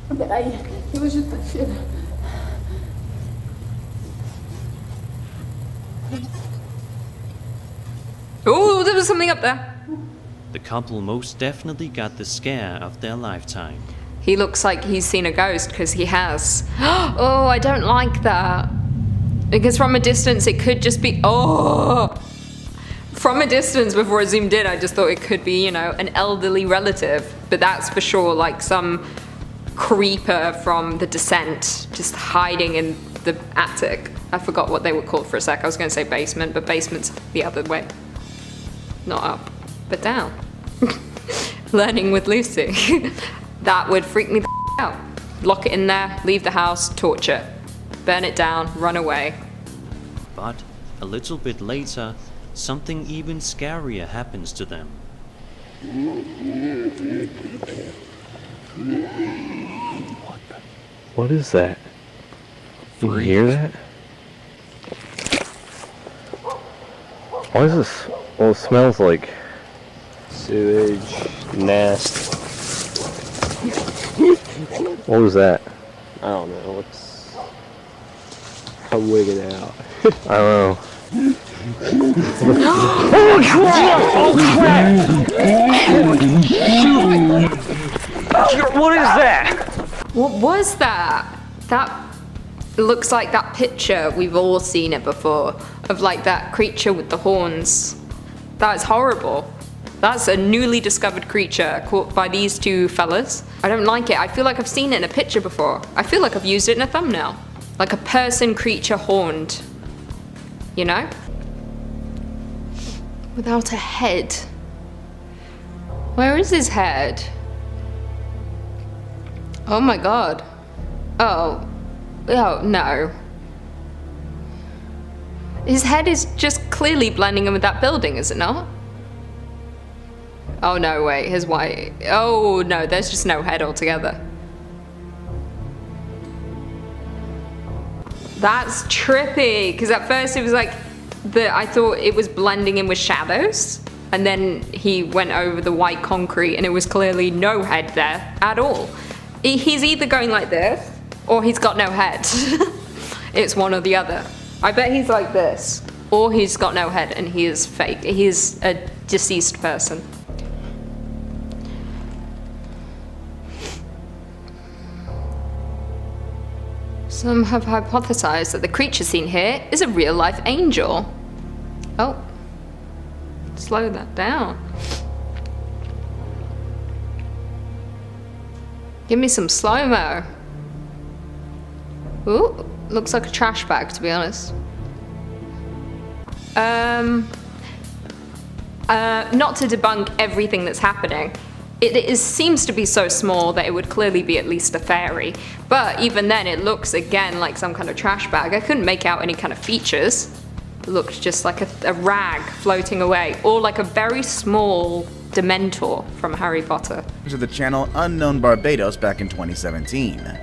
But it was just a shit. Oh, there was something up there. The couple most definitely got the scare of their lifetime. He looks like he's seen a ghost, because he has. Oh, I don't like that. Because from a distance, it could just be, oh. From a distance, before I zoomed in, I just thought it could be, you know, an elderly relative. But that's for sure like some creeper from The Descent, just hiding in the attic. I forgot what they were called for a sec. I was going to say basement, but basement's the other way. Not up, but down. Learning with Lucy. That would freak me the out. Lock it in there, leave the house, torture. Burn it down, run away. But a little bit later, something even scarier happens to them. What is that? Do you hear that? What is this? Well, it smells like Sewage, nest. what was that? I don't know. I'm wigging out. I don't know. What is that? What was that? That looks like that picture, we've all seen it before, of like that creature with the horns. That's horrible. That's a newly discovered creature caught by these two fellas. I don't like it. I feel like I've seen it in a picture before. I feel like I've used it in a thumbnail. Like a person creature horned. You know? Without a head. Where is his head? Oh my god. Oh. Oh, no. His head is just clearly blending in with that building, is it not? Oh no, wait, his white. Oh no, there's just no head altogether. That's trippy, because at first it was like, I thought it was blending in with shadows, and then he went over the white concrete and it was clearly no head there at all. He's either going like this, or he's got no head. It's one or the other. I bet he's like this, or he's got no head and he is fake. He is a deceased person. Some have hypothesized that the creature seen here is a real-life angel. Oh, slow that down. Give me some slow-mo. Ooh, looks like a trash bag, to be honest. Not to debunk everything that's happening. It seems to be so small that it would clearly be at least a fairy. But even then, it looks again like some kind of trash bag. I couldn't make out any kind of features. It looked just like a rag floating away, or like a very small Dementor from Harry Potter. To the channel Unknown Barbados back in 2017.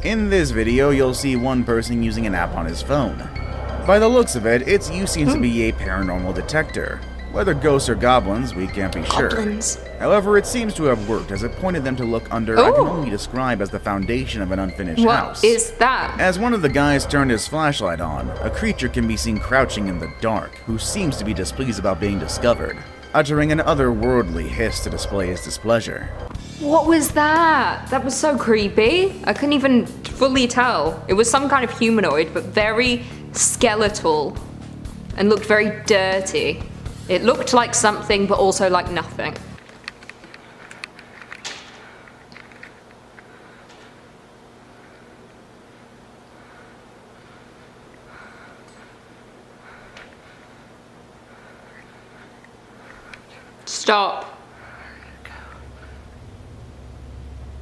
In this video, you'll see one person using an app on his phone. By the looks of it, its use seems to be a paranormal detector. Whether ghosts or goblins, we can't be sure. However, it seems to have worked, as it pointed them to look under I can only describe as the foundation of an unfinished house. What is that? As one of the guys turned his flashlight on, a creature can be seen crouching in the dark, who seems to be displeased about being discovered, uttering an otherworldly hiss to display his displeasure. What was that? That was so creepy. I couldn't even fully tell. It was some kind of humanoid, but very skeletal, and looked very dirty. It looked like something, but also like nothing. Stop.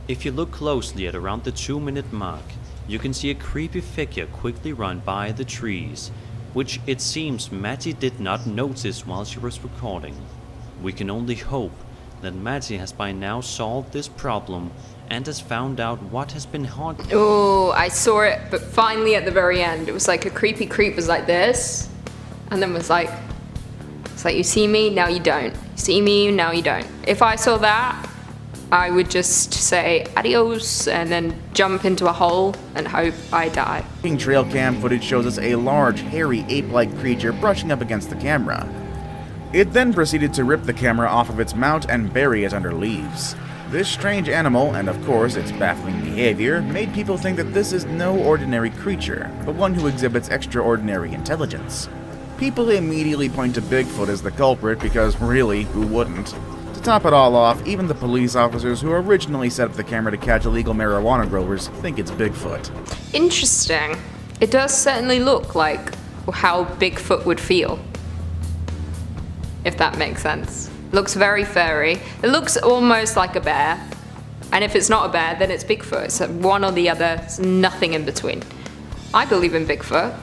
If you look closely at around the 2-minute mark, you can see a creepy figure quickly run by the trees, which it seems Matty did not notice while she was recording. We can only hope that Matty has by now solved this problem and has found out what has been haunted. Oh, I saw it, but finally at the very end, it was like a creepy creep was like this, and then was like, it's like, you see me, now you don't. You see me, now you don't. If I saw that, I would just say adios and then jump into a hole and hope I die. Trail cam footage shows us a large, hairy, ape-like creature brushing up against the camera. It then proceeded to rip the camera off of its mount and bury it under leaves. This strange animal, and of course its baffling behavior, made people think that this is no ordinary creature, but one who exhibits extraordinary intelligence. People immediately point to Bigfoot as the culprit because, really, who wouldn't? To top it all off, even the police officers who originally set up the camera to catch illegal marijuana growers think it's Bigfoot. Interesting. It does certainly look like how Bigfoot would feel, if that makes sense. Looks very furry. It looks almost like a bear. And if it's not a bear, then it's Bigfoot. It's one or the other. It's nothing in between. I believe in Bigfoot.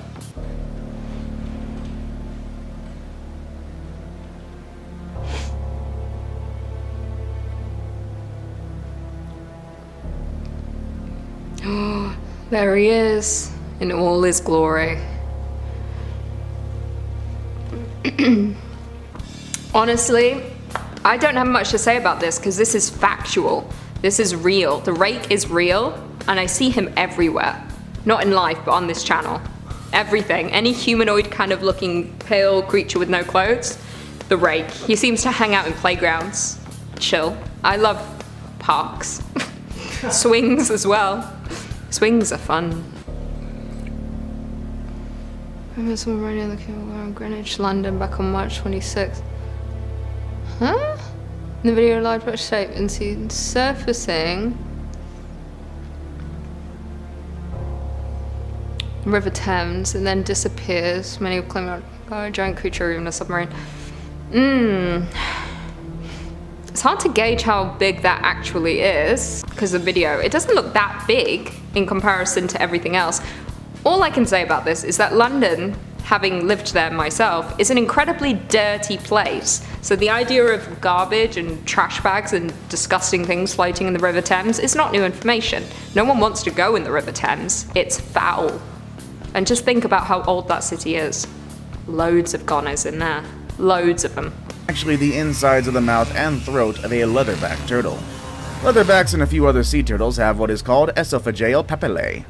Oh, there he is in all his glory. Honestly, I don't have much to say about this because this is factual. This is real. The rake is real, and I see him everywhere. Not in life, but on this channel. Everything. Any humanoid kind of looking pale creature with no clothes, the rake. He seems to hang out in playgrounds. Chill. I love parks. Swings as well. Swings are fun. I remember someone running the cable car in Greenwich, London back on March 26th. Huh? In the video, a large patch shape and seen surfacing River Thames and then disappears. Many have claimed a giant creature or even a submarine. It's hard to gauge how big that actually is because of the video. It doesn't look that big in comparison to everything else. All I can say about this is that London, having lived there myself, is an incredibly dirty place. So the idea of garbage and trash bags and disgusting things floating in the River Thames is not new information. No one wants to go in the River Thames. It's foul. And just think about how old that city is. Loads of goners in there. Loads of them. Actually the insides of the mouth and throat of a leatherback turtle. Leatherbacks and a few other sea turtles have what is called esophageal papillae.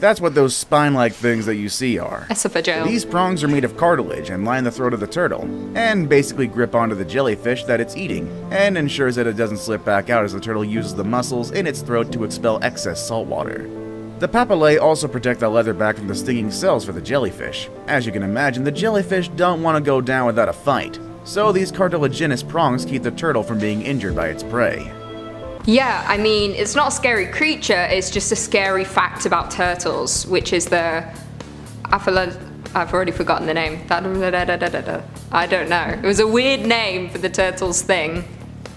That's what those spine-like things that you see are. Esophageal. These prongs are made of cartilage and line the throat of the turtle, and basically grip onto the jellyfish that it's eating, and ensures that it doesn't slip back out as the turtle uses the muscles in its throat to expel excess salt water. The papillae also protect the leatherback from the stinging cells for the jellyfish. As you can imagine, the jellyfish don't want to go down without a fight, so these cartilaginous prongs keep the turtle from being injured by its prey. Yeah, I mean, it's not a scary creature, it's just a scary fact about turtles, which is the... I've already forgotten the name. I don't know. It was a weird name for the turtles thing,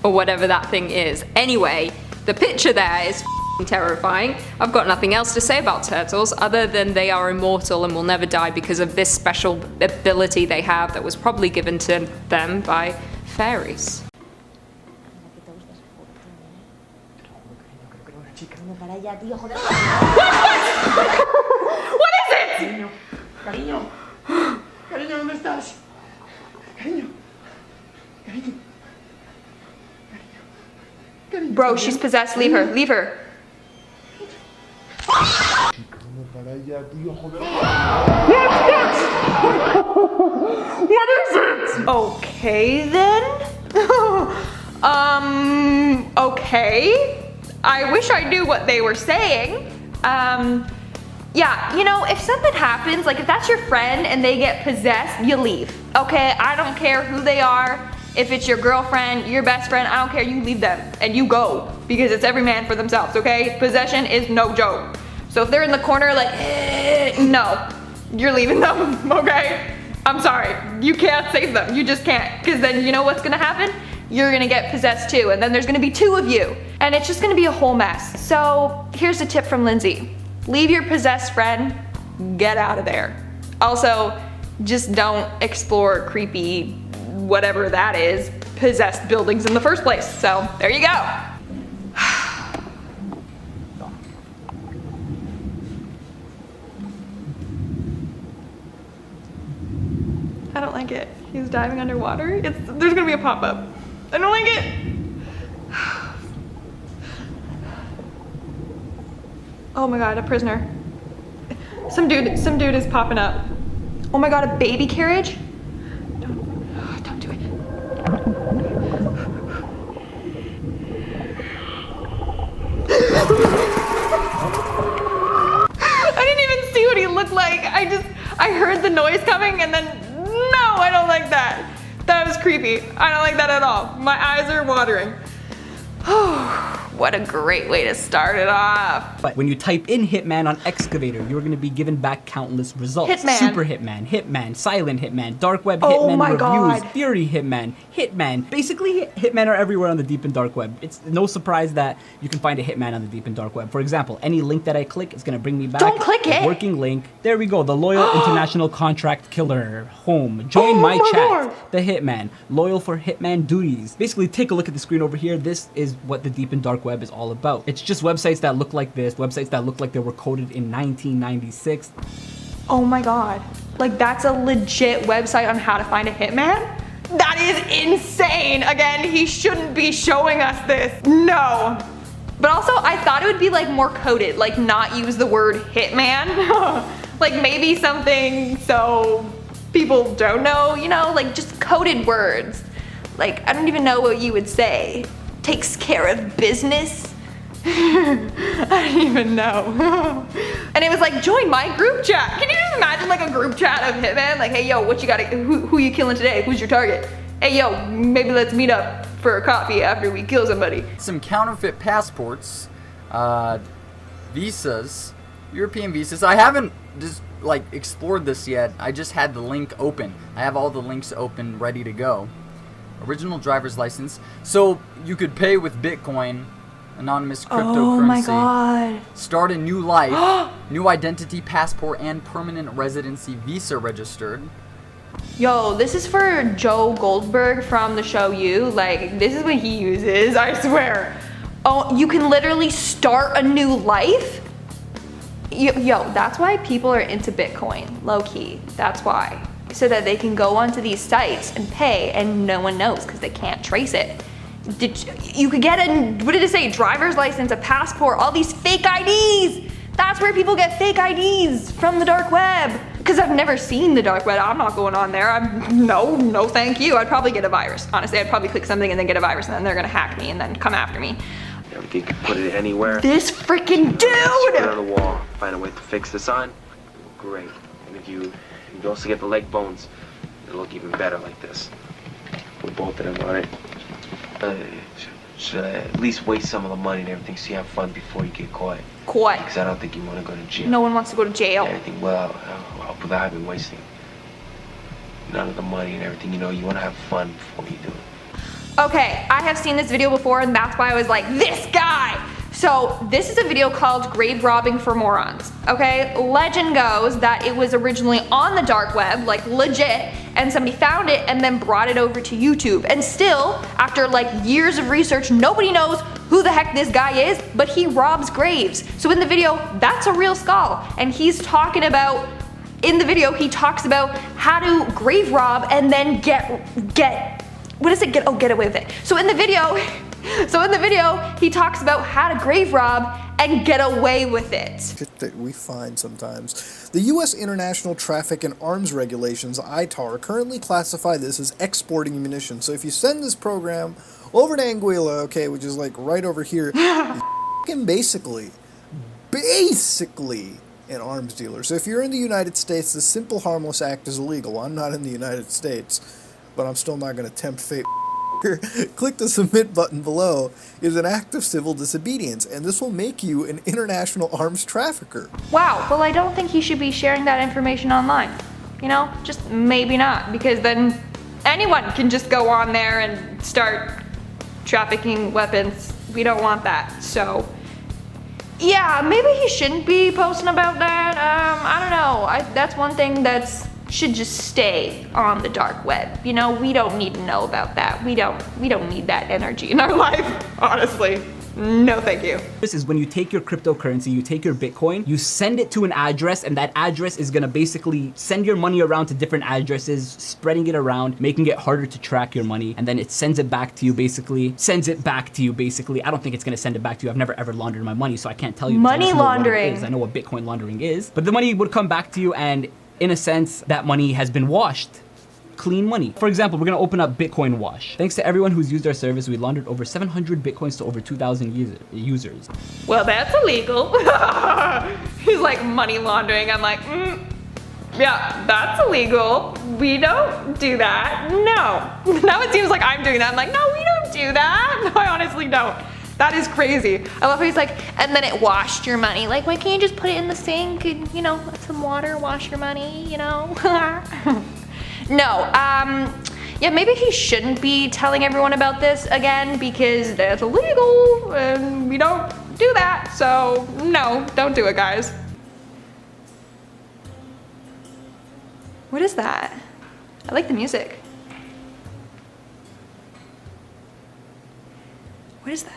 or whatever that thing is. Anyway, the picture there is terrifying. I've got nothing else to say about turtles other than they are immortal and will never die because of this special ability they have that was probably given to them by fairies. Para allá, tío, joder. What is it? Cariño, cariño, ¿dónde estás? Cariño, cariño. Bro, she's possessed. Leave her. Leave her. Para allá, tío, joder. What is it? Okay then. Okay. I wish I knew what they were saying. Yeah, you know, if something happens, like if that's your friend and they get possessed, you leave. Okay, I don't care who they are. If it's your girlfriend, your best friend, I don't care, you leave them and you go because it's every man for themselves, okay? Possession is no joke. So if they're in the corner like, no, you're leaving them, okay? I'm sorry, you can't save them, you just can't, because then you know what's gonna happen? You're gonna get possessed too, and then there's gonna be two of you, and it's just gonna be a whole mess. So here's a tip from Lindsay. Leave your possessed friend, get out of there. Also, just don't explore creepy, whatever that is, possessed buildings in the first place. So there you go. I don't like it. He's diving underwater. There's gonna be a pop-up. I don't like it. Oh my god, a prisoner. Some dude is popping up. Oh my god, a baby carriage? Don't do it. I didn't even see what he looked like. I heard the noise coming and then, no, I don't like that. That was creepy. I don't like that at all. My eyes are watering. What a great way to start it off. But when you type in Hitman on Excavator, you're going to be given back countless results. Hitman. Super Hitman, Hitman, Silent Hitman, Dark Web Oh Hitman my Reviews, God. Theory Hitman, Hitman. Basically, Hitman are everywhere on the deep and dark web. It's no surprise that you can find a Hitman on the deep and dark web. For example, any link that I click is going to bring me back Don't click a it. working link. There we go. The Loyal International Contract Killer. Home. Join my my chat. God. The Hitman. Loyal for Hitman duties. Basically, take a look at the screen over here. This is what the deep and dark web is all about. It's just websites that look like this, websites that look like they were coded in 1996. Oh my god. Like, that's a legit website on how to find a hitman? That is insane. Again, he shouldn't be showing us this. No. But also, I thought it would be like more coded, like not use the word hitman. Like maybe something so people don't know, you know, like just coded words. Like, I don't even know what you would say. Takes care of business. I don't even know. And it was like, join my group chat. Can you just imagine like a group chat of hitman? Like, hey yo, what you got? Who you killing today? Who's your target? Hey yo, maybe let's meet up for a coffee after we kill somebody. Some counterfeit passports, visas, European visas. I haven't just like explored this yet. I just had the link open. I have all the links open, ready to go. Original driver's license. So you could pay with Bitcoin, anonymous cryptocurrency. Oh my god. Start a new life, new identity, passport, and permanent residency visa registered. Yo, this is for Joe Goldberg from the show You. Like, this is what he uses, I swear. Oh, you can literally start a new life? Yo, that's why people are into Bitcoin, low key. That's why. So that they can go onto these sites and pay and no one knows because they can't trace it. You could get a, what did it say? Driver's license, a passport, all these fake IDs. That's where people get fake IDs from the dark web. Because I've never seen the dark web. I'm not going on there. No, thank you. I'd probably get a virus. Honestly, I'd probably click something and then get a virus and then they're gonna hack me and then come after me. You can put it anywhere. This freaking Put it dude! on the wall. Find a way to fix this on. Great. And if you also get the leg bones, it'll look even better like this. Put both of them on it. Should I at least waste some of the money and everything so you have fun before you get caught? Caught. Because I don't think you want to go to jail. No one wants to go to jail. Everything well, without having wasting none of the money and everything. You know, you want to have fun before you do it. Okay, I have seen this video before and that's why I was like, this guy! So this is a video called Grave Robbing for Morons, okay? Legend goes that it was originally on the dark web, like legit, and somebody found it and then brought it over to YouTube. And still, after like years of research, nobody knows who the heck this guy is, but he robs graves. So in the video, that's a real skull. And he's talking about, in the video, he talks about how to grave rob and then get away with it. So in the video, he talks about how to grave rob and get away with it. That we find sometimes. The U.S. International Traffic and Arms Regulations, ITAR, currently classify this as exporting munitions. So if you send this program over to Anguilla, okay, which is like right over here, you're basically an arms dealer. So if you're in the United States, the simple harmless act is illegal. I'm not in the United States, but I'm still not going to tempt fate. Click the submit button below is an act of civil disobedience, and this will make you an international arms trafficker. Wow, well I don't think he should be sharing that information online. You know, just maybe not, because then anyone can just go on there and start trafficking weapons. We don't want that, so yeah, maybe he shouldn't be posting about that. I don't know, that's one thing that's should just stay on the dark web. You know, we don't need to know about that. We don't need that energy in our life, honestly. No thank you. This is when you take your cryptocurrency, you take your Bitcoin, you send it to an address, and that address is gonna basically send your money around to different addresses, spreading it around, making it harder to track your money, and then it sends it back to you basically. I don't think it's gonna send it back to you. I've never ever laundered my money, so I can't tell you. Money laundering. I know what Bitcoin laundering is, but the money would come back to you, and in a sense, that money has been washed. Clean money. For example, we're gonna open up Bitcoin Wash. Thanks to everyone who's used our service, we laundered over 700 Bitcoins to over 2,000 users. Well, that's illegal. He's like, money laundering. I'm like, yeah, that's illegal. We don't do that. No. Now it seems like I'm doing that. I'm like, no, we don't do that. No, I honestly don't. That is crazy. I love how he's like, and then it washed your money. Like, why can't you just put it in the sink and, you know, let some water wash your money, you know? No, yeah, maybe he shouldn't be telling everyone about this again because that's illegal and we don't do that. So no, don't do it, guys. What is that? I like the music. What is that?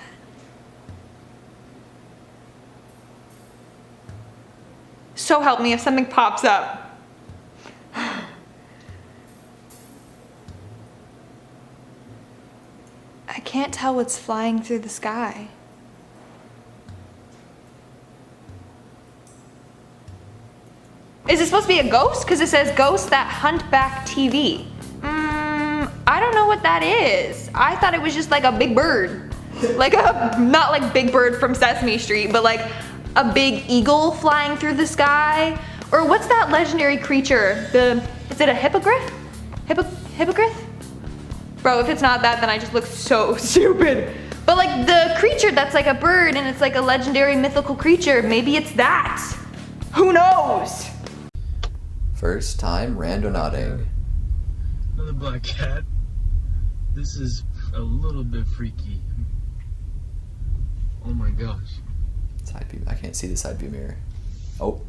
So help me if something pops up. I can't tell what's flying through the sky. Is it supposed to be a ghost? Because it says ghosts that hunt back TV. I don't know what that is. I thought it was just like a big bird. Like a, not like Big Bird from Sesame Street, but like a big eagle flying through the sky. Or what's that legendary creature? Is it a hippogriff? Hippogriff? Bro, if it's not that, then I just look so stupid. But like the creature that's like a bird and it's like a legendary mythical creature, maybe it's that. Who knows? First time randonauting. Another black cat. This is a little bit freaky. Oh my gosh. Side view. I can't see the side view mirror. Oh.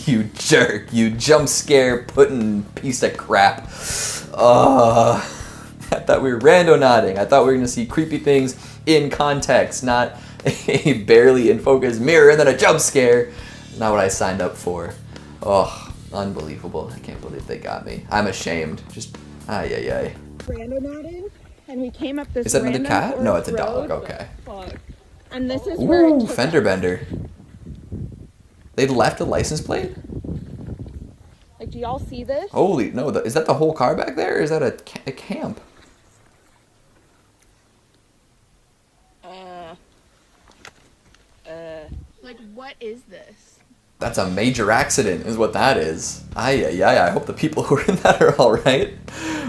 You jerk, you jump scare putting piece of crap. I thought we were randonauting. I thought we were gonna see creepy things in context, not a barely in focus mirror and then a jump scare. Not what I signed up for. Oh, unbelievable. I can't believe they got me. I'm ashamed. Just, ay. Randonauting, and we came up this. Is that another cat? No, it's a dog, okay. And this is where it Ooh, took fender bender. They left a license plate? Like, do y'all see this? Holy, no, is that the whole car back there, or is that a camp? Like, what is this? That's a major accident, is what that is. Ay, I hope the people who are in that are alright.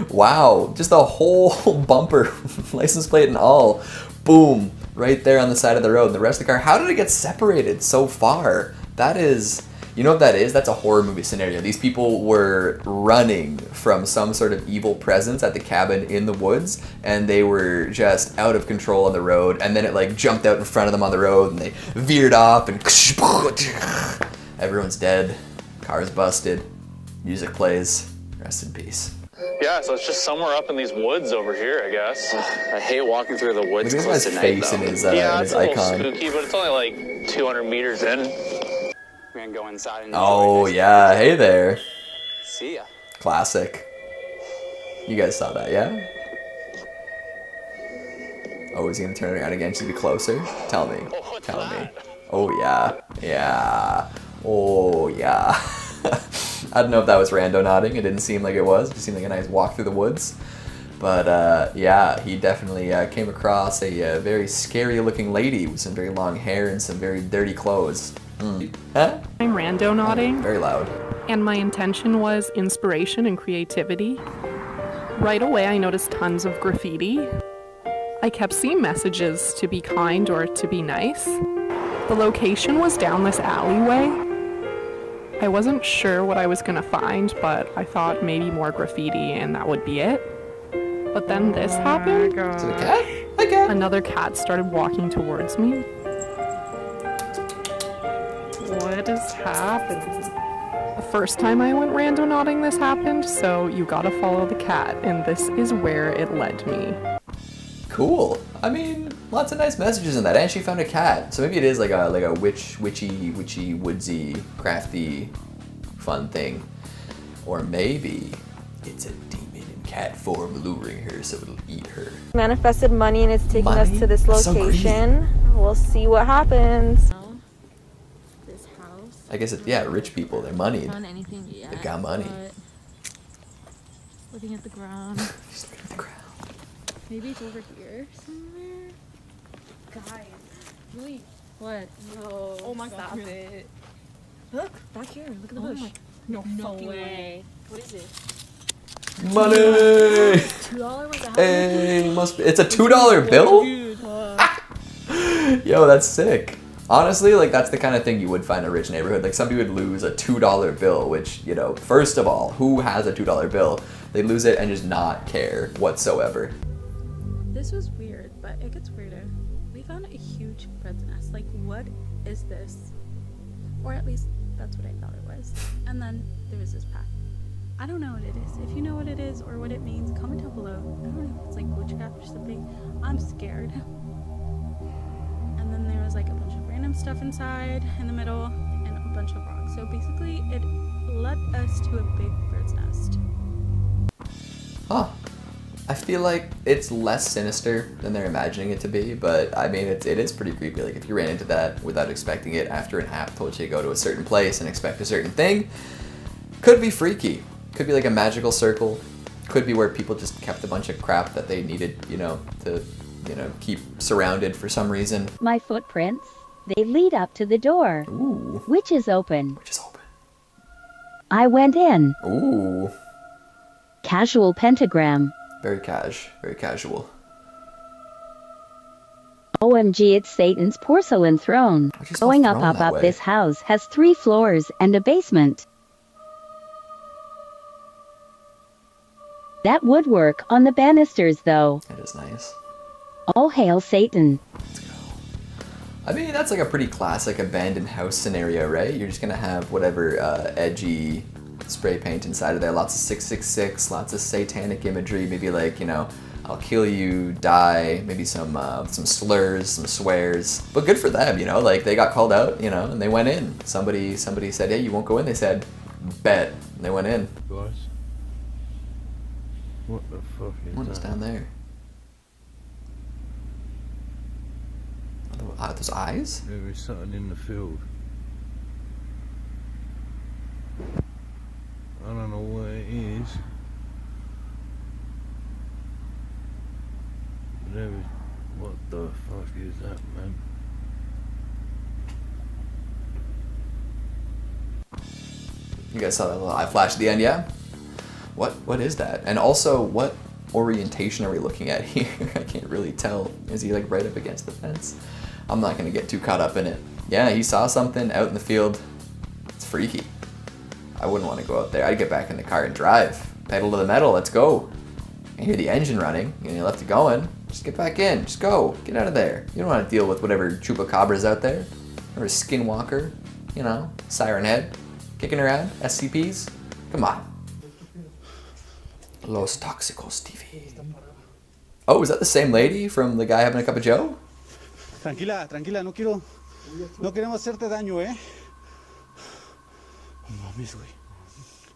Wow, just a whole bumper, license plate and all. Boom, right there on the side of the road. The rest of the car, how did it get separated so far? That is, you know what that is? That's a horror movie scenario. These people were running from some sort of evil presence at the cabin in the woods, and they were just out of control on the road, and then it like jumped out in front of them on the road, and they veered off, and everyone's dead. Car's busted. Music plays. Rest in peace. Yeah, so it's just somewhere up in these woods over here, I guess. I hate walking through the woods. Look at his face in his, yeah, his it's a icon. little spooky, but it's only like 200 meters in. We're gonna go inside and Oh yeah, hey there. See ya. Classic. You guys saw that, yeah? Oh, is he gonna turn around again to be closer? Tell me. Oh, Tell me. Oh yeah. Yeah. Oh yeah. I don't know if that was randonauting. It didn't seem like it was. It just seemed like a nice walk through the woods. But yeah, he definitely came across a very scary looking lady with some very long hair and some very dirty clothes. Huh? I'm randonauting. Very loud. And my intention was inspiration and creativity. Right away, I noticed tons of graffiti. I kept seeing messages to be kind or to be nice. The location was down this alleyway. I wasn't sure what I was gonna find, but I thought maybe more graffiti and that would be it. But then this happened. Is it a cat? Hi, cat. another cat started walking towards me. What is happening? The first time I went randonauting, this happened, so you gotta follow the cat, and this is where it led me. Cool. I mean, lots of nice messages in that, and she found a cat. So maybe it is like a witchy, woodsy, crafty, fun thing, or maybe it's a demon in cat form luring her so it'll eat her. Manifested money and it's taking us Money? to this That's so location. We'll see what happens. This house. I guess yeah, rich people, they're moneyed. Found anything yet, They've got money. but looking at the ground. Just look at the ground. Maybe it's over here somewhere. Guys, really? What? No. Oh my god. It. Look, back here. Look at the bush. No way. What is it? Money! $2 was a Hey, must be. It's a $2 bill? Yo, that's sick. Honestly, like that's the kind of thing you would find in a rich neighborhood. Like somebody would lose a $2 bill, which, you know, first of all, who has a $2 bill? They lose it and just not care whatsoever. This was weird, but it gets weirder. We found a huge bird's nest. Like, what is this? Or at least that's what I thought it was. And then there was this path. I don't know what it is. If you know what it is or what it means, comment down below. I don't know if it's like witchcraft or something. I'm scared. And then there was like a bunch of random stuff inside in the middle and a bunch of rocks. So basically it led us to a big bird's nest. Huh. I feel like it's less sinister than they're imagining it to be, but I mean, it is pretty creepy. Like if you ran into that without expecting it after an app told you to go to a certain place and expect a certain thing, could be freaky. Could be like a magical circle. Could be where people just kept a bunch of crap that they needed, you know, to, you know, keep surrounded for some reason. My footprints, they lead up to the door, Ooh. which is open. Which is open. I went in. Ooh. Casual pentagram. Very casual. OMG, it's Satan's porcelain throne. Going up, throne that way? This house has 3 floors and a basement. That woodwork on the banisters, though. It is nice. All hail Satan. I mean, that's like a pretty classic abandoned house scenario, right? You're just gonna have whatever edgy spray paint inside of there. Lots of 666, lots of satanic imagery. Maybe like, you know, I'll kill you, die. Maybe some slurs, some swears. But good for them, you know. Like they got called out, you know, and they went in. Somebody said, "Hey, you won't go in." They said, "Bet," and they went in. Guys, what the fuck is What is that? down there? Are those eyes? There is something in the field. I don't know what it is. There is. What the fuck is that, man? You guys saw that little eye flash at the end, yeah? What is that? And also, what orientation are we looking at here? I can't really tell. Is he like right up against the fence? I'm not gonna get too caught up in it. Yeah, he saw something out in the field. It's freaky. I wouldn't want to go out there. I'd get back in the car and drive. Pedal to the metal, let's go. I hear the engine running, and you left it going. Just get back in, just go. Get out of there. You don't want to deal with whatever chupacabra's out there. Or a skinwalker, you know, siren head, kicking around, SCPs. Come on. Los Toxicos TV. Oh, is that the same lady from the guy having a cup of joe? Tranquila, no queremos hacerte daño, ¿eh? No mames, güey.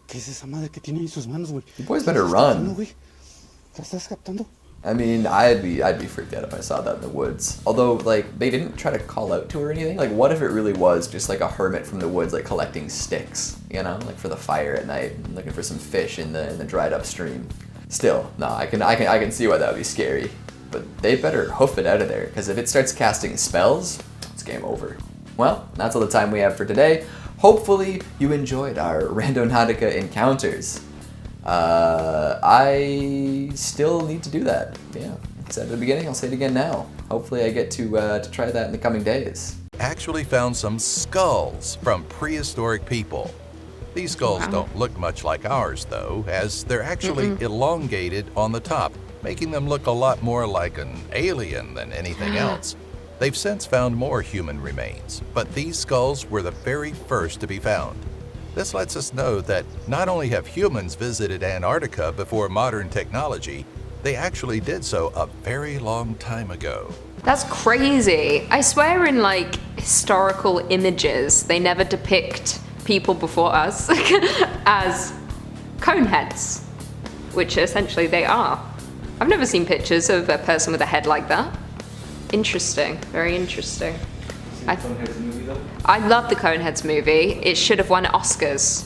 ¿Qué es esa madre que tiene en sus manos, güey? You boys better run. ¿La estás captando? I mean, I'd be freaked out if I saw that in the woods. Although, like, they didn't try to call out to her or anything. Like, what if it really was just like a hermit from the woods, like collecting sticks, you know, like for the fire at night, and looking for some fish in the dried up stream. Still, no, I can see why that would be scary. But they better hoof it out of there, because if it starts casting spells, it's game over. Well, that's all the time we have for today. Hopefully you enjoyed our Randonautica encounters. I still need to do that. Yeah, I said at the beginning, I'll say it again now. Hopefully I get to try that in the coming days. Actually found some skulls from prehistoric people. These skulls don't look much like ours though, as they're actually elongated on the top, making them look a lot more like an alien than anything else. They've since found more human remains, but these skulls were the very first to be found. This lets us know that not only have humans visited Antarctica before modern technology, they actually did so a very long time ago. That's crazy. I swear in like historical images, they never depict people before us as coneheads, which essentially they are. I've never seen pictures of a person with a head like that. Interesting, very interesting. I love the Coneheads movie. It should have won Oscars.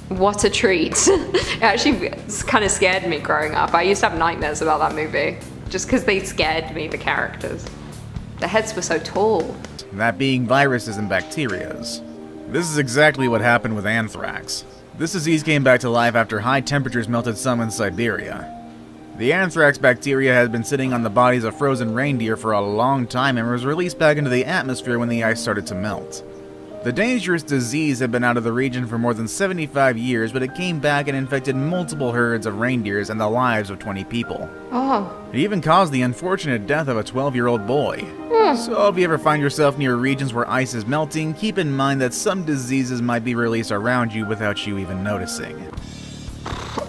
What a treat. It actually kind of scared me growing up. I used to have nightmares about that movie, just because they scared me, the characters. The heads were so tall. That being viruses and bacterias. This is exactly what happened with anthrax. This disease came back to life after high temperatures melted some in Siberia. The anthrax bacteria had been sitting on the bodies of frozen reindeer for a long time and was released back into the atmosphere when the ice started to melt. The dangerous disease had been out of the region for more than 75 years, but it came back and infected multiple herds of reindeers and the lives of 20 people. Oh. It even caused the unfortunate death of a 12-year-old boy. So if you ever find yourself near regions where ice is melting, keep in mind that some diseases might be released around you without you even noticing.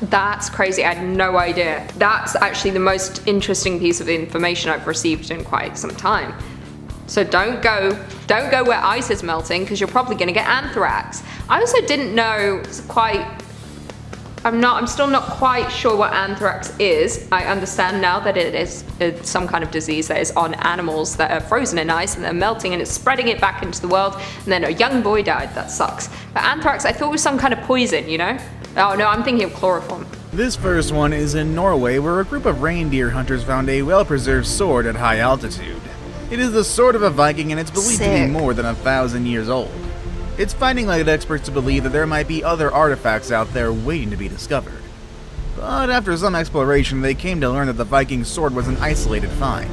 That's crazy. I had no idea. That's actually the most interesting piece of information I've received in quite some time. So don't go where ice is melting, because you're probably gonna get anthrax. I also didn't know I'm still not quite sure what anthrax is. I understand now that it's some kind of disease that is on animals that are frozen in ice and they're melting and it's spreading it back into the world, and then a young boy died. That sucks. But anthrax, I thought was some kind of poison, you know? Oh no, I'm thinking of chloroform. This first one is in Norway, where a group of reindeer hunters found a well-preserved sword at high altitude. It is the sword of a Viking and it's believed to be more than 1,000 years old. It's finding led experts to believe that there might be other artifacts out there waiting to be discovered. But after some exploration, they came to learn that the Viking sword was an isolated find.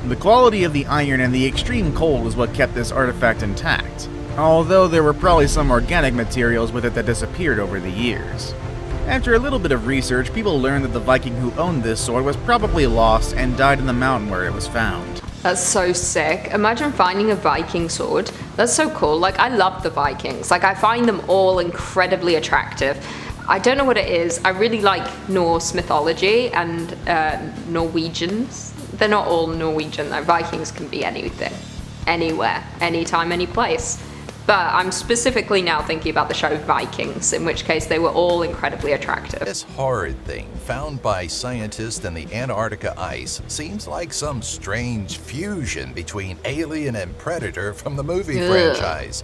The quality of the iron and the extreme cold was what kept this artifact intact, although there were probably some organic materials with it that disappeared over the years. After a little bit of research, people learned that the Viking who owned this sword was probably lost and died in the mountain where it was found. That's so sick. Imagine finding a Viking sword. That's so cool. Like, I love the Vikings. Like, I find them all incredibly attractive. I don't know what it is. I really like Norse mythology and Norwegians. They're not all Norwegian though. Vikings can be anything, anywhere, anytime, any place. But I'm specifically now thinking about the show Vikings, in which case they were all incredibly attractive. This horrid thing found by scientists in the Antarctica ice seems like some strange fusion between Alien and Predator from the movie franchise.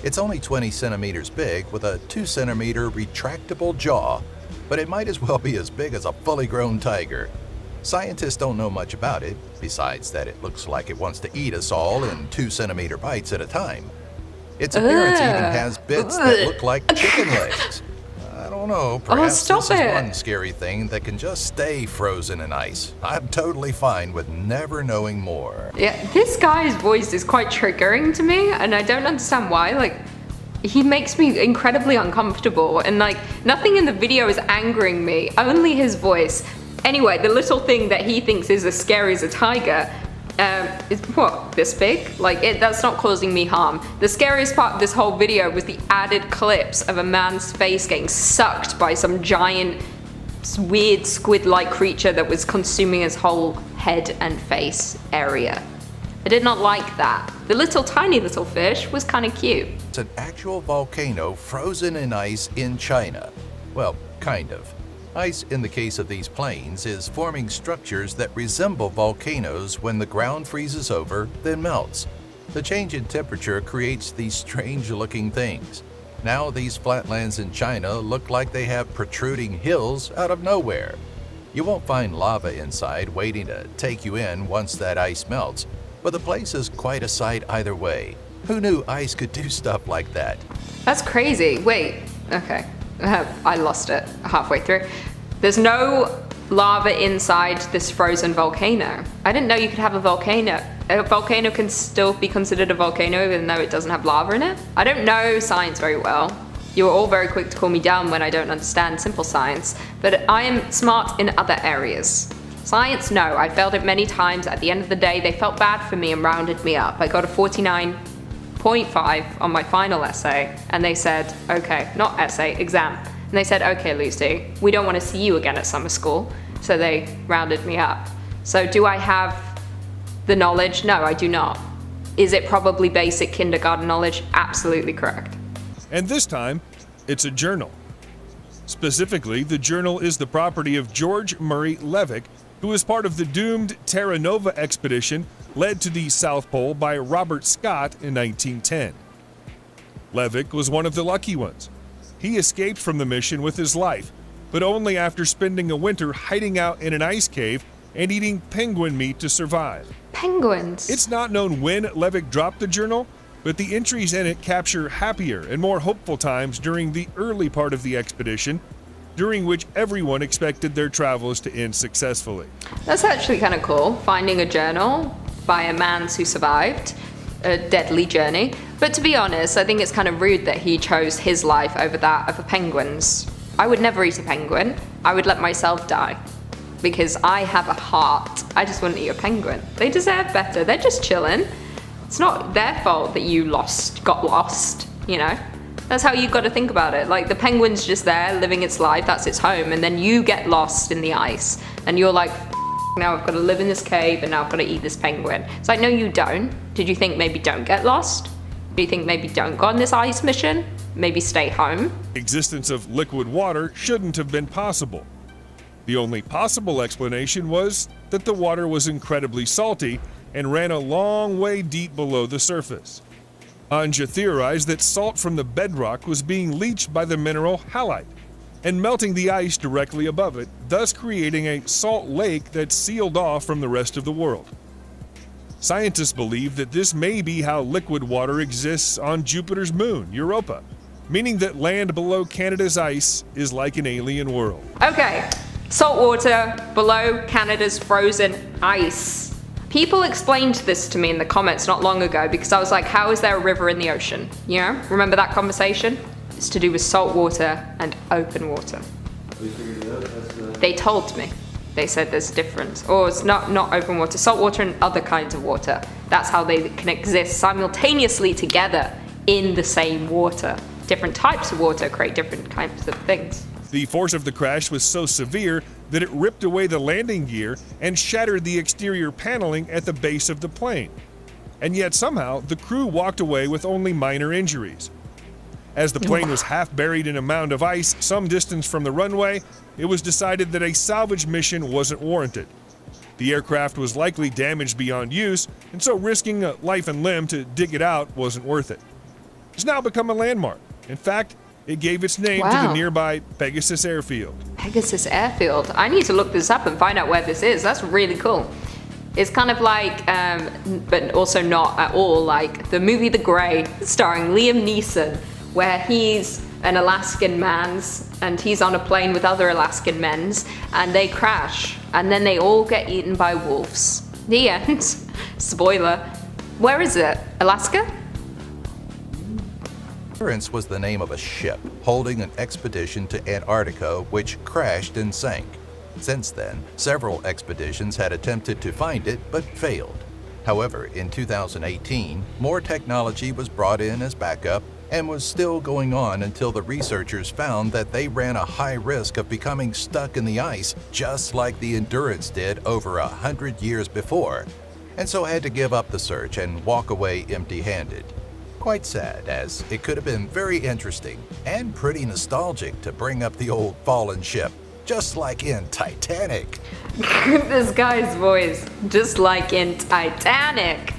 It's only 20 centimeters big with a 2-centimeter retractable jaw, but it might as well be as big as a fully grown tiger. Scientists don't know much about it, besides that it looks like it wants to eat us all in 2-centimeter bites at a time. Its appearance even has bits that look like chicken legs. I don't know, perhaps this is one scary thing that can just stay frozen in ice. I'm totally fine with never knowing more. Yeah, this guy's voice is quite triggering to me, and I don't understand why. Like, he makes me incredibly uncomfortable, and like, nothing in the video is angering me, only his voice. Anyway, the little thing that he thinks is as scary as a tiger is what, this big? Like, that's not causing me harm. The scariest part of this whole video was the added clips of a man's face getting sucked by some giant, weird squid-like creature that was consuming his whole head and face area. I did not like that. The little tiny little fish was kind of cute. It's an actual volcano frozen in ice in China. Well, kind of. Ice, in the case of these plains, is forming structures that resemble volcanoes when the ground freezes over, then melts. The change in temperature creates these strange-looking things. Now these flatlands in China look like they have protruding hills out of nowhere. You won't find lava inside waiting to take you in once that ice melts, but the place is quite a sight either way. Who knew ice could do stuff like that? That's crazy. Wait, okay. I lost it halfway through. There's no lava inside this frozen volcano. I didn't know you could have a volcano. A volcano can still be considered a volcano even though it doesn't have lava in it. I don't know science very well. You are all very quick to call me dumb when I don't understand simple science, but I am smart in other areas. Science, no. I failed it many times. At the end of the day, they felt bad for me and rounded me up. I got a 49.5 on my final essay, and they said, okay, not essay, exam. And they said, okay, Lucy, we don't want to see you again at summer school. So they rounded me up. So do I have the knowledge? No, I do not. Is it probably basic kindergarten knowledge? Absolutely correct. And this time, it's a journal. Specifically, the journal is the property of George Murray Levick, who was part of the doomed Terra Nova expedition led to the South Pole by Robert Scott in 1910. Levick was one of the lucky ones. He escaped from the mission with his life, but only after spending a winter hiding out in an ice cave and eating penguin meat to survive. Penguins? It's not known when Levick dropped the journal, but the entries in it capture happier and more hopeful times during the early part of the expedition, during which everyone expected their travels to end successfully. That's actually kind of cool, finding a journal by a man who survived a deadly journey. But to be honest, I think it's kind of rude that he chose his life over that of a penguin's. I would never eat a penguin. I would let myself die. Because I have a heart. I just wouldn't eat a penguin. They deserve better. They're just chilling. It's not their fault that you got lost, you know? That's how you've got to think about it. Like, the penguin's just there, living its life, that's its home, and then you get lost in the ice. And you're like, now I've got to live in this cave, and now I've got to eat this penguin. It's like, no, you don't. Did you think maybe don't get lost? Do you think maybe don't go on this ice mission? Maybe stay home? The existence of liquid water shouldn't have been possible. The only possible explanation was that the water was incredibly salty and ran a long way deep below the surface. Anja theorized that salt from the bedrock was being leached by the mineral halite and melting the ice directly above it, thus creating a salt lake that sealed off from the rest of the world. Scientists believe that this may be how liquid water exists on Jupiter's moon, Europa, meaning that land below Canada's ice is like an alien world. Okay, salt water below Canada's frozen ice. People explained this to me in the comments not long ago because I was like, how is there a river in the ocean? You know, remember that conversation? It's to do with salt water and open water. They told me. They said there's a difference. Or it's not open water, salt water and other kinds of water. That's how they can exist simultaneously together in the same water. Different types of water create different kinds of things. The force of the crash was so severe that it ripped away the landing gear and shattered the exterior paneling at the base of the plane. And yet somehow, the crew walked away with only minor injuries. As the plane was half buried in a mound of ice some distance from the runway, it was decided that a salvage mission wasn't warranted. The aircraft was likely damaged beyond use, and so risking a life and limb to dig it out wasn't worth it. It's now become a landmark. In fact, it gave its name to the nearby Pegasus Airfield. Pegasus Airfield? I need to look this up and find out where this is. That's really cool. It's kind of like, but also not at all, like the movie The Grey, starring Liam Neeson, where he's an Alaskan man's and he's on a plane with other Alaskan men's and they crash and then they all get eaten by wolves. The end. Spoiler. Where is it? Alaska? Endurance was the name of a ship holding an expedition to Antarctica which crashed and sank. Since then, several expeditions had attempted to find it but failed. However, in 2018, more technology was brought in as backup and was still going on until the researchers found that they ran a high risk of becoming stuck in the ice just like the Endurance did over 100 years before, and so had to give up the search and walk away empty-handed. Quite sad, as it could have been very interesting and pretty nostalgic to bring up the old fallen ship, just like in Titanic. This guy's voice, just like in Titanic.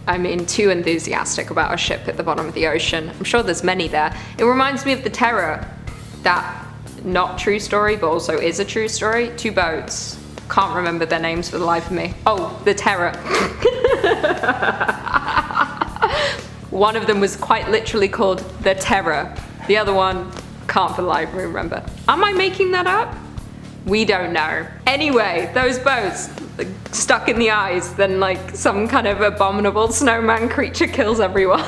I mean, too enthusiastic about a ship at the bottom of the ocean. I'm sure there's many there. It reminds me of the Terror. That, not true story, but also is a true story. Two boats. Can't remember their names for the life of me. Oh, the Terror. One of them was quite literally called the Terror. The other one, can't for the life of me remember. Am I making that up? We don't know. Anyway, those boats, like, stuck in the ice, then like some kind of abominable snowman creature kills everyone.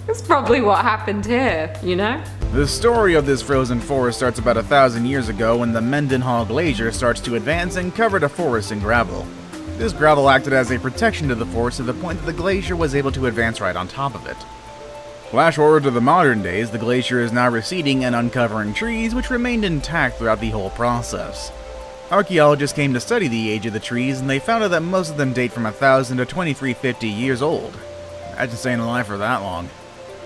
That's probably what happened here, you know? The story of this frozen forest starts about 1,000 years ago when the Mendenhall Glacier starts to advance and cover the forest in gravel. This gravel acted as a protection to the forest to the point that the glacier was able to advance right on top of it. Flash forward to the modern days, the glacier is now receding and uncovering trees which remained intact throughout the whole process. Archaeologists came to study the age of the trees and they found out that most of them date from 1,000 to 2,350 years old. Imagine staying alive for that long.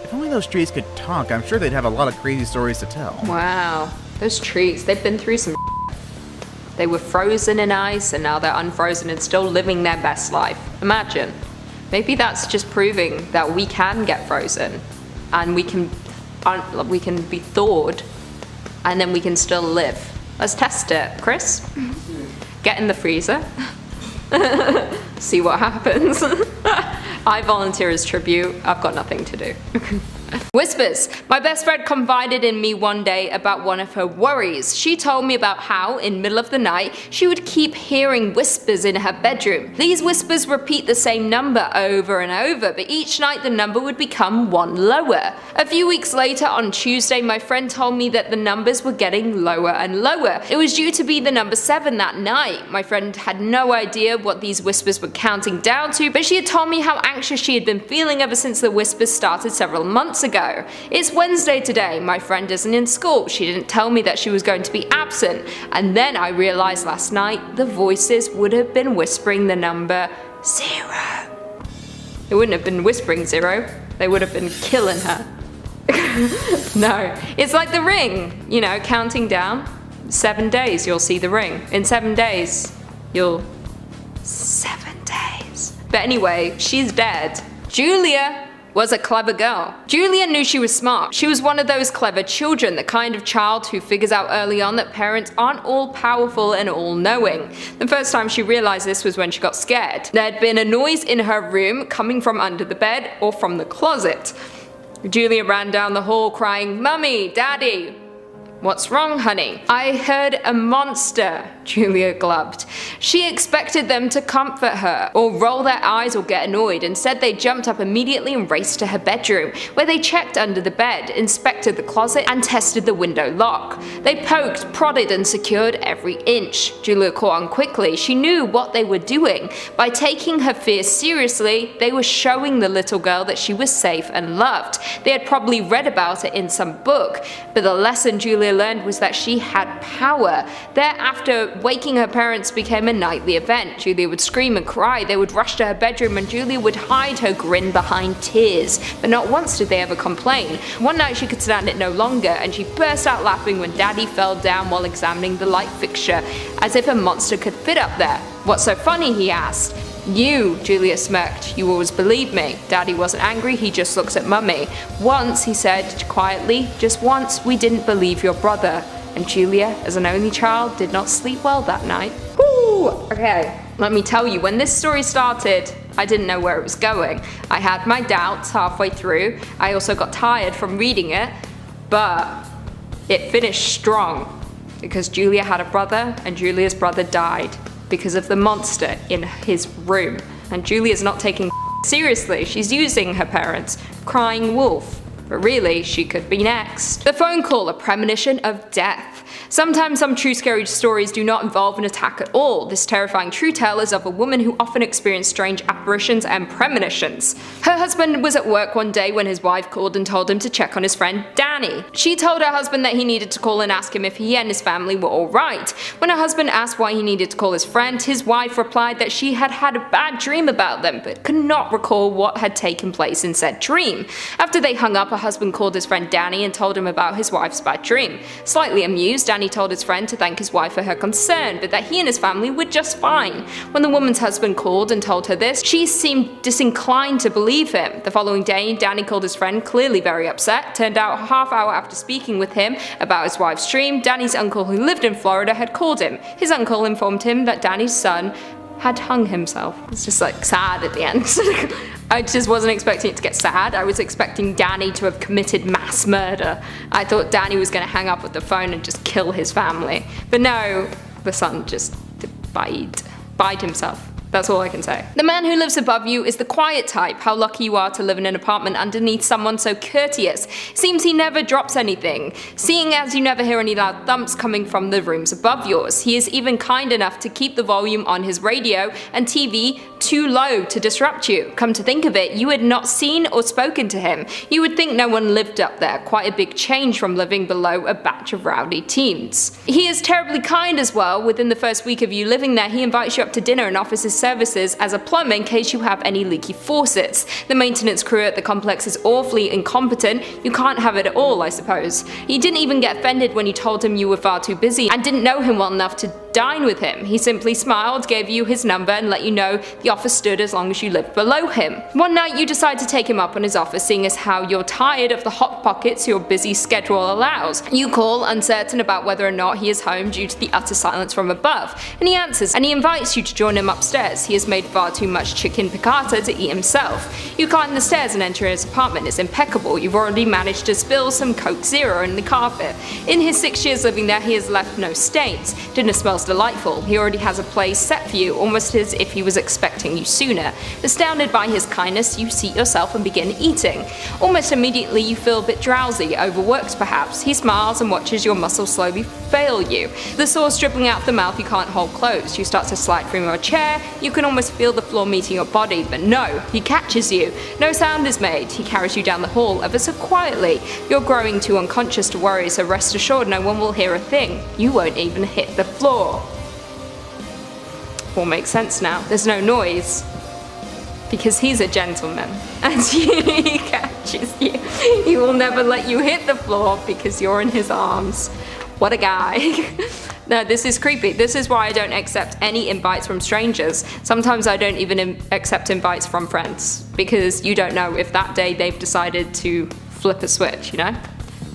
If only those trees could talk, I'm sure they'd have a lot of crazy stories to tell. Wow, those trees, they've been through some They were frozen in ice and now they're unfrozen and still living their best life. Imagine. Maybe that's just proving that we can get frozen and we can be thawed and then we can still live. Let's test it. Chris, get in the freezer. See what happens. I volunteer as tribute. I've got nothing to do. Whispers. My best friend confided in me one day about one of her worries. She told me about how, in middle of the night, she would keep hearing whispers in her bedroom. These whispers repeat the same number over and over, but each night the number would become one lower. A few weeks later, on Tuesday, my friend told me that the numbers were getting lower and lower. It was due to be the number 7 that night. My friend had no idea what these whispers were counting down to, but she had told me how anxious she had been feeling ever since the whispers started several months ago. It's Wednesday today, my friend isn't in school, she didn't tell me that she was going to be absent, and then I realized last night the voices would have been whispering the number 0. They wouldn't have been whispering 0, they would have been killing her. No, it's like the ring, you know, counting down. 7 days you'll see the ring. In 7 days, you'll... 7 days. But anyway, she's dead. Julia was a clever girl. Julia knew she was smart. She was one of those clever children, the kind of child who figures out early on that parents aren't all powerful and all knowing. The first time she realized this was when she got scared. There had been a noise in her room coming from under the bed or from the closet. Julia ran down the hall crying, "Mummy, Daddy." "What's wrong, honey?" "I heard a monster," Julia glubbed. She expected them to comfort her, or roll their eyes or get annoyed. Instead, they jumped up immediately and raced to her bedroom, where they checked under the bed, inspected the closet, and tested the window lock. They poked, prodded, and secured every inch. Julia caught on quickly. She knew what they were doing. By taking her fears seriously, they were showing the little girl that she was safe and loved. They had probably read about it in some book, but the lesson Julia learned was that she had power. Thereafter, waking her parents became a nightly event. Julia would scream and cry, they would rush to her bedroom and Julia would hide her grin behind tears. But not once did they ever complain. One night she could stand it no longer and she burst out laughing when Daddy fell down while examining the light fixture, as if a monster could fit up there. "What's so funny?" he asked. "You," Julia smirked. "You always believe me." Daddy wasn't angry, he just looked at Mummy. "Once," he said quietly, "just once we didn't believe your brother." And Julia, as an only child, did not sleep well that night. Woo! Okay, let me tell you, when this story started, I didn't know where it was going. I had my doubts halfway through. I also got tired from reading it, but it finished strong because Julia had a brother and Julia's brother died because of the monster in his room. And Julia's not taking seriously. She's using her parents, crying wolf. But really, she could be next. The phone call, a premonition of death. Sometimes some true scary stories do not involve an attack at all. This terrifying true tale is of a woman who often experienced strange apparitions and premonitions. Her husband was at work one day when his wife called and told him to check on his friend Danny. She told her husband that he needed to call and ask him if he and his family were alright. When her husband asked why he needed to call his friend, his wife replied that she had had a bad dream about them but could not recall what had taken place in said dream. After they hung up, her husband called his friend Danny and told him about his wife's bad dream. Slightly amused, Danny told his friend to thank his wife for her concern, but that he and his family were just fine. When the woman's husband called and told her this, she seemed disinclined to believe him. The following day, Danny called his friend, clearly very upset. Turned out a half hour after speaking with him about his wife's dream, Danny's uncle who lived in Florida had called him. His uncle informed him that Danny's son had hung himself. It's just like sad at the end. I just wasn't expecting it to get sad. I was expecting Danny to have committed mass murder. I thought Danny was going to hang up with the phone and just kill his family. But no, the son just bide himself. That's all I can say. The man who lives above you is the quiet type. How lucky you are to live in an apartment underneath someone so courteous. Seems he never drops anything, seeing as you never hear any loud thumps coming from the rooms above yours. He is even kind enough to keep the volume on his radio and TV too low to disrupt you. Come to think of it, you had not seen or spoken to him. You would think no one lived up there. Quite a big change from living below a batch of rowdy teens. He is terribly kind as well. Within the first week of you living there, he invites you up to dinner and offers his services as a plumber in case you have any leaky faucets. The maintenance crew at the complex is awfully incompetent. You can't have it at all, I suppose. He didn't even get offended when you told him you were far too busy and didn't know him well enough to dine with him. He simply smiled, gave you his number, and let you know the offer stood as long as you lived below him. One night you decide to take him up on his offer, seeing as how you're tired of the hot pockets your busy schedule allows. You call, uncertain about whether or not he is home due to the utter silence from above, and he answers, and he invites you to join him upstairs. He has made far too much chicken piccata to eat himself. You climb the stairs and enter his apartment. It's impeccable. You've already managed to spill some Coke Zero in the carpet. In his 6 years living there, he has left no stains. Dinner smells delightful. He already has a place set for you, almost as if he was expecting you sooner. Astounded by his kindness, you seat yourself and begin eating. Almost immediately you feel a bit drowsy, overworked perhaps. He smiles and watches your muscles slowly fail you. The sauce dribbling out of the mouth you can't hold closed. You start to slide from your chair. You can almost feel the floor meeting your body, but no, he catches you. No sound is made. He carries you down the hall ever so quietly. You're growing too unconscious to worry, so rest assured no one will hear a thing. You won't even hit the floor. All makes sense now. There's no noise. Because he's a gentleman. And he catches you. He will never let you hit the floor because you're in his arms. What a guy. No, this is creepy. This is why I don't accept any invites from strangers. Sometimes I don't even accept invites from friends. Because you don't know if that day they've decided to flip a switch, you know?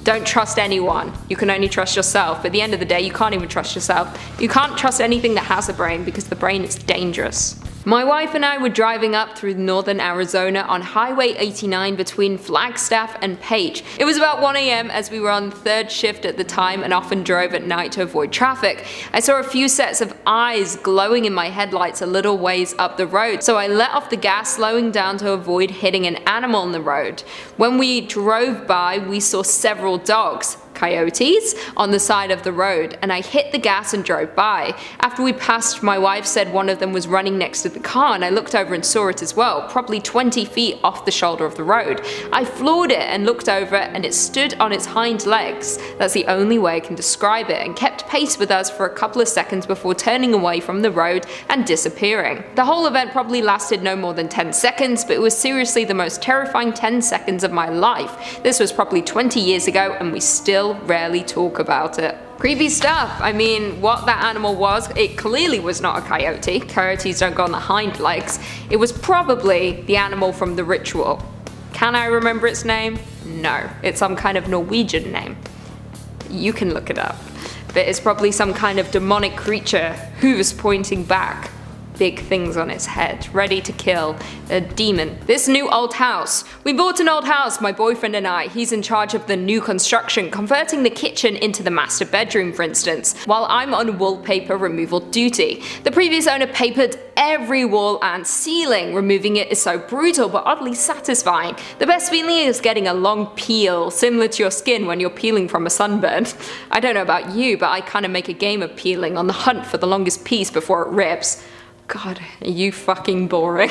Don't trust anyone. You can only trust yourself. But at the end of the day, you can't even trust yourself. You can't trust anything that has a brain because the brain is dangerous. My wife and I were driving up through northern Arizona on Highway 89 between Flagstaff and Page. It was about 1 AM as we were on third shift at the time and often drove at night to avoid traffic. I saw a few sets of eyes glowing in my headlights a little ways up the road, so I let off the gas, slowing down to avoid hitting an animal on the road. When we drove by, we saw several dogs, coyotes, on the side of the road, and I hit the gas and drove by. After we passed, my wife said one of them was running next to the car, and I looked over and saw it as well, probably 20 feet off the shoulder of the road. I floored it and looked over, and it stood on its hind legs. That's the only way I can describe it, and kept pace with us for a couple of seconds before turning away from the road and disappearing. The whole event probably lasted no more than 10 seconds, but it was seriously the most terrifying 10 seconds of my life. This was probably 20 years ago, and we still rarely talk about it. Creepy stuff. I mean, what that animal was, it clearly was not a coyote. Coyotes don't go on the hind legs. It was probably the animal from the ritual. Can I remember its name? No. It's some kind of Norwegian name. You can look it up. But it's probably some kind of demonic creature, hooves pointing back. Big things on its head, ready to kill, a demon. This new old house. We bought an old house, my boyfriend and I. He's in charge of the new construction, converting the kitchen into the master bedroom, for instance, while I'm on wallpaper removal duty. The previous owner papered every wall and ceiling. Removing it is so brutal but oddly satisfying. The best feeling is getting a long peel, similar to your skin when you're peeling from a sunburn. I don't know about you, but I kind of make a game of peeling, on the hunt for the longest piece before it rips. God, are you fucking boring.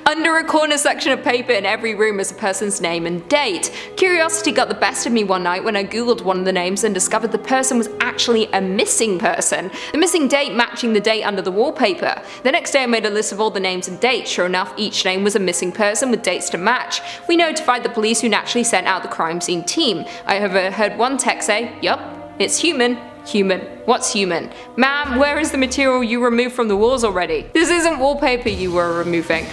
Under a corner section of paper in every room is a person's name and date. Curiosity got the best of me one night when I googled one of the names and discovered the person was actually a missing person. The missing date matching the date under the wallpaper. The next day I made a list of all the names and dates. Sure enough, each name was a missing person with dates to match. We notified the police, who naturally sent out the crime scene team. I have heard one text say, "Yup, it's human." Human. What's human? Ma'am, where is the material you removed from the walls already? This isn't wallpaper you were removing.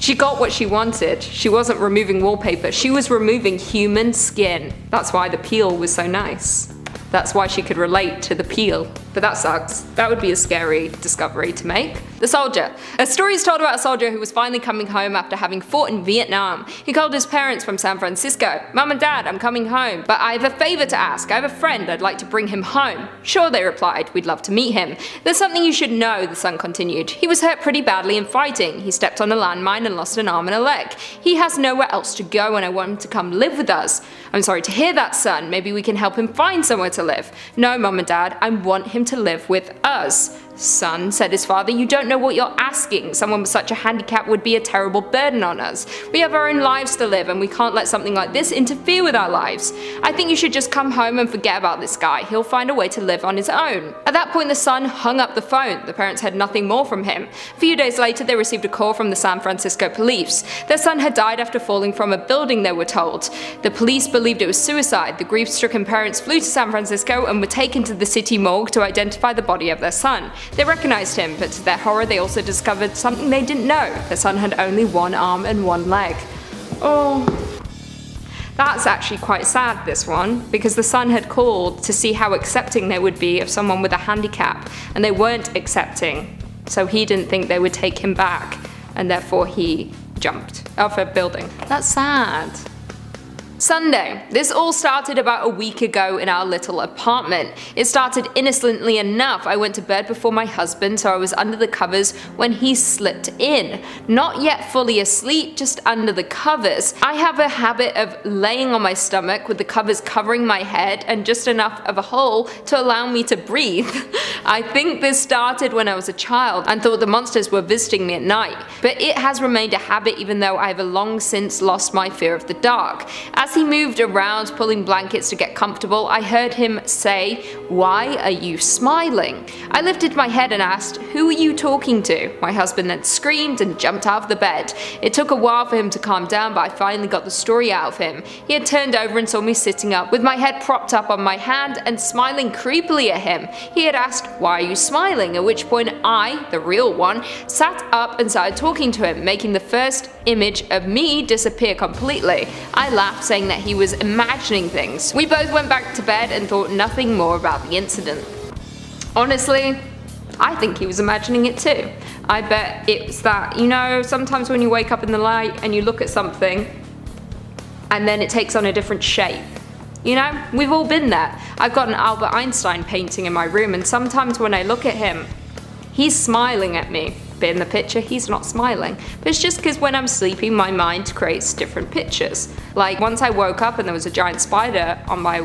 She got what she wanted. She wasn't removing wallpaper. She was removing human skin. That's why the peel was so nice. That's why she could relate to the peel. But that sucks. That would be a scary discovery to make. The soldier. A story is told about a soldier who was finally coming home after having fought in Vietnam. He called his parents from San Francisco. "Mom and Dad, I'm coming home, but I have a favor to ask. I have a friend. I'd like to bring him home." "Sure," they replied. "We'd love to meet him." "There's something you should know," the son continued. "He was hurt pretty badly in fighting. He stepped on a landmine and lost an arm and a leg. He has nowhere else to go and I want him to come live with us." "I'm sorry to hear that, son. Maybe we can help him find somewhere to live." "No, Mom and Dad, I want him to live with us." "Son," said his father, "you don't know what you're asking. Someone with such a handicap would be a terrible burden on us. We have our own lives to live and we can't let something like this interfere with our lives. I think you should just come home and forget about this guy. He'll find a way to live on his own." At that point the son hung up the phone. The parents heard nothing more from him. A few days later they received a call from the San Francisco police. Their son had died after falling from a building, they were told. The police believed it was suicide. The grief-stricken parents flew to San Francisco and were taken to the city morgue to identify the body of their son. They recognized him, but to their horror they also discovered something they didn't know. Their son had only one arm and one leg. Oh, that's actually quite sad, this one, because the son had called to see how accepting they would be of someone with a handicap, and they weren't accepting, so he didn't think they would take him back, and therefore he jumped off a building. That's sad. Sunday. This all started about a week ago in our little apartment. It started innocently enough. I went to bed before my husband, so I was under the covers when he slipped in. Not yet fully asleep, just under the covers. I have a habit of laying on my stomach with the covers covering my head and just enough of a hole to allow me to breathe. I think this started when I was a child and thought the monsters were visiting me at night, but it has remained a habit even though I have long since lost my fear of the dark. As he moved around pulling blankets to get comfortable, I heard him say, "Why are you smiling?" I lifted my head and asked, "Who are you talking to?" My husband then screamed and jumped out of the bed. It took a while for him to calm down, but I finally got the story out of him. He had turned over and saw me sitting up with my head propped up on my hand and smiling creepily at him. He had asked, "Why are you smiling?" At which point I, the real one, sat up and started talking to him, making the first image of me disappear completely. I laughed, saying that he was imagining things. We both went back to bed and thought nothing more about the incident. Honestly, I think he was imagining it too. I bet it's that, you know, sometimes when you wake up in the night and you look at something and then it takes on a different shape. You know, we've all been there. I've got an Albert Einstein painting in my room, and sometimes when I look at him, he's smiling at me. But in the picture, he's not smiling. But it's just because when I'm sleeping, my mind creates different pictures. Like once I woke up and there was a giant spider on my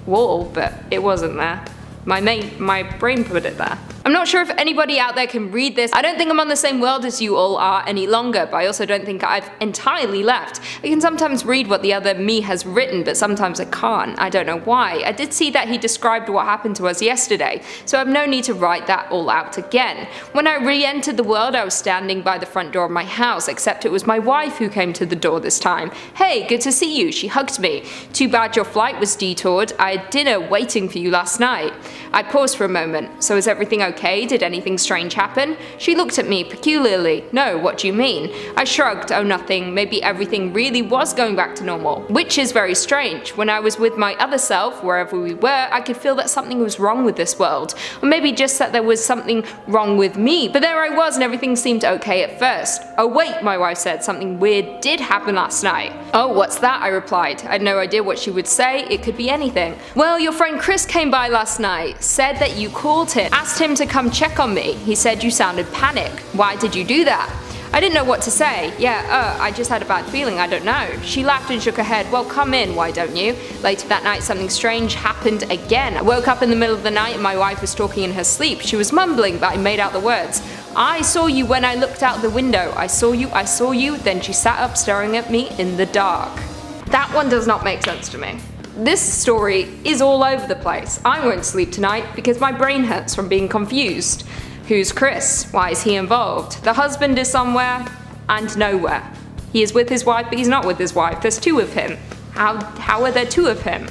wall, but it wasn't there. My brain put it there. I'm not sure if anybody out there can read this. I don't think I'm on the same world as you all are any longer, but I also don't think I've entirely left. I can sometimes read what the other me has written, but sometimes I can't. I don't know why. I did see that he described what happened to us yesterday, so I have no need to write that all out again. When I re-entered the world, I was standing by the front door of my house, except it was my wife who came to the door this time. "Hey, good to see you," she hugged me. "Too bad your flight was detoured. I had dinner waiting for you last night." I paused for a moment. "So is everything okay? Did anything strange happen?" She looked at me peculiarly. "No, what do you mean?" I shrugged. "Oh, nothing. Maybe everything really was going back to normal." Which is very strange. When I was with my other self, wherever we were, I could feel that something was wrong with this world. Or maybe just that there was something wrong with me. But there I was and everything seemed okay at first. "Oh wait," my wife said, "something weird did happen last night." "Oh, what's that?" I replied. I had no idea what she would say. It could be anything. "Well, your friend Chris came by last night. Said that you called him. Asked him to come check on me. He said you sounded panicked. Why did you do that?" I didn't know what to say. I just had a bad feeling, I don't know. She laughed and shook her head. "Well, come in, why don't you?" Later that night, something strange happened again. I woke up in the middle of the night and my wife was talking in her sleep. She was mumbling, but I made out the words. "I saw you when I looked out the window. I saw you. Then she sat up staring at me in the dark. That one does not make sense to me. This story is all over the place. I won't sleep tonight because my brain hurts from being confused. Who's Chris? Why is he involved? The husband is somewhere and nowhere. He is with his wife, but he's not with his wife. There's two of him. How are there two of him?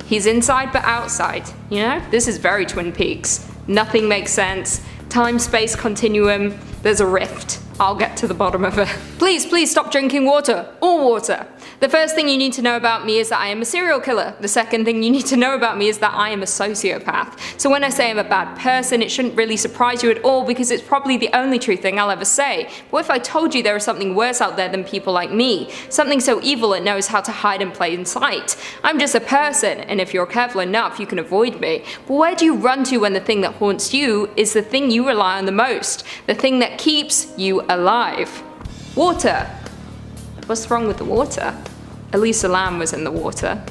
He's inside but outside. You know, this is very Twin Peaks. Nothing makes sense. Time-space continuum. There's a rift. I'll get to the bottom of it. Please stop drinking water. All water. The first thing you need to know about me is that I am a serial killer. The second thing you need to know about me is that I am a sociopath. So when I say I'm a bad person, it shouldn't really surprise you at all because it's probably the only true thing I'll ever say. But what if I told you there is something worse out there than people like me? Something so evil it knows how to hide in plain sight. I'm just a person, and if you're careful enough, you can avoid me. But where do you run to when the thing that haunts you is the thing you rely on the most? The thing that keeps you alive? Water. What's wrong with the water? Elisa Lam was in the water.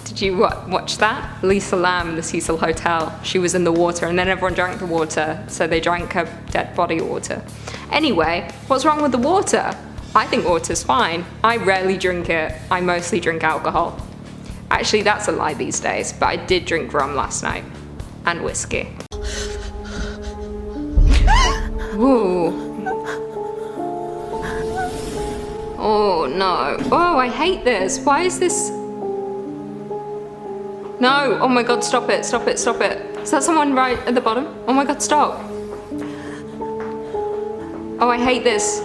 Did you watch that? Elisa Lam in the Cecil Hotel. She was in the water and then everyone drank the water, so they drank her dead body water. Anyway, what's wrong with the water? I think water's fine. I rarely drink it. I mostly drink alcohol. Actually, that's a lie these days, but I did drink rum last night. And whiskey. Ooh. Oh no. Oh, I hate this. Why is this? No. Oh my god, stop it, stop it, stop it. Is that someone right at the bottom? Oh my god, stop. Oh, I hate this.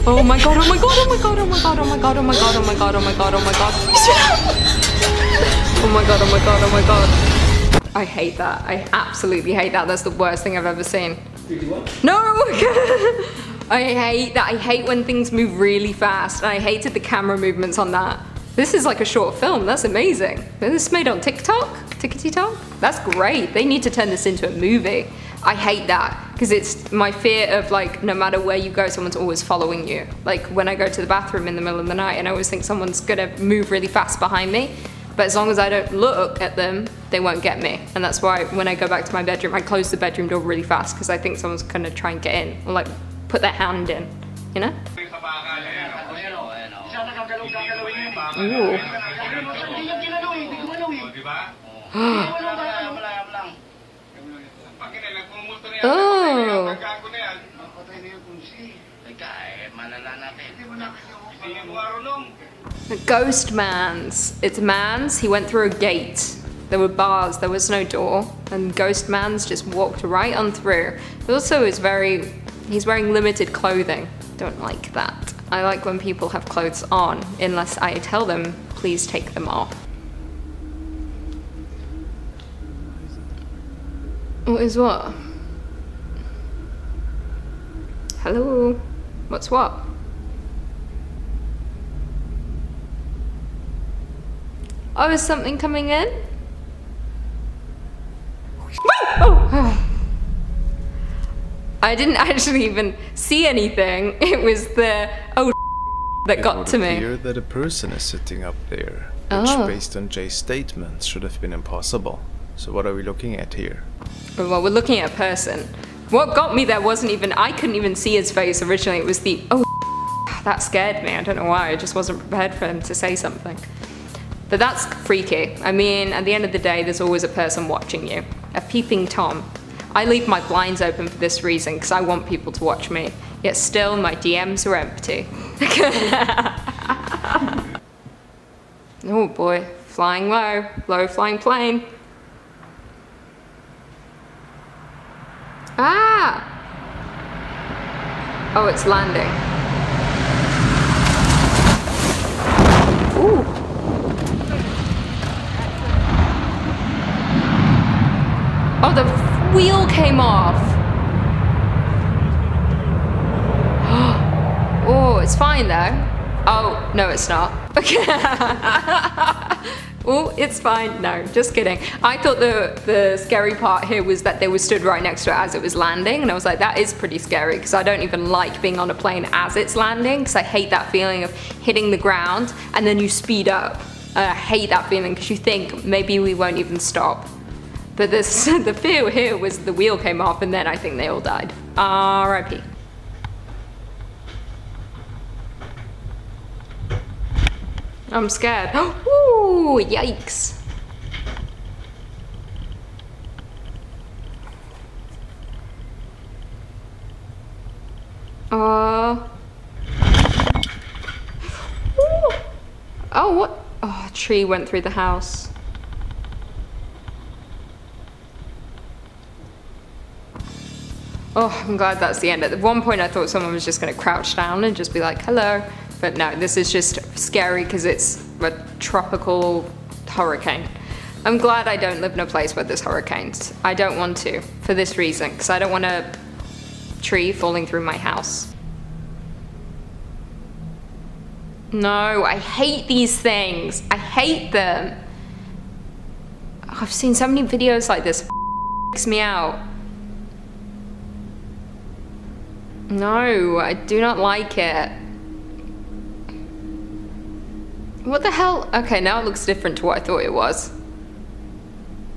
Oh my god, oh my god, oh my god, oh my god, oh my god, oh my god, oh my god, oh my god, oh my god. Oh my god, oh my god, oh my god. I hate that. I absolutely hate that. That's the worst thing I've ever seen. No! I hate that. I hate when things move really fast, and I hated the camera movements on that. This is like a short film. That's amazing. This is made on TikTok? TikTok? That's great. They need to turn this into a movie. I hate that because it's my fear of like no matter where you go, someone's always following you. Like when I go to the bathroom in the middle of the night and I always think someone's gonna move really fast behind me. But as long as I don't look at them, they won't get me. And that's why when I go back to my bedroom, I close the bedroom door really fast because I think someone's gonna try and get in or like put their hand in, you know? Ooh. Oh. The ghost man's. It's man's. He went through a gate. There were bars, there was no door, and ghost man's just walked right on through. But also he's wearing limited clothing. Don't like that. I like when people have clothes on, unless I tell them, please take them off. What is what? Hello? What's what? Oh, is something coming in? Oh. I didn't actually even see anything. It was the that got to me. It would appear that a person is sitting up there, which based on Jay's statement should have been impossible. So what are we looking at here? Well, we're looking at a person. What got me there wasn't even, I couldn't even see his face originally. It was the, that scared me. I don't know why. I just wasn't prepared for him to say something. But that's freaky. I mean, at the end of the day, there's always a person watching you. A peeping Tom. I leave my blinds open for this reason, because I want people to watch me. Yet still, my DMs are empty. Oh boy, flying low. Low flying plane. Ah! Oh, it's landing. Ooh. Oh, the wheel came off. Oh, it's fine though. Oh, no, it's not. Oh, it's fine. No, just kidding. I thought the scary part here was that they were stood right next to it as it was landing, and I was like, that is pretty scary, because I don't even like being on a plane as it's landing, because I hate that feeling of hitting the ground and then you speed up. I hate that feeling because you think maybe we won't even stop. But the fear here was the wheel came off and then I think they all died. R.I.P. I'm scared. Ooh, yikes. Oh, what? Oh, a tree went through the house. Oh, I'm glad that's the end. At one point I thought someone was just going to crouch down and just be like, hello. But no, this is just scary because it's a tropical hurricane. I'm glad I don't live in a place where there's hurricanes. I don't want to, for this reason, because I don't want a tree falling through my house. No, I hate these things. I hate them. I've seen so many videos like this. It freaks me out. No, I do not like it. What the hell? Okay, now it looks different to what I thought it was.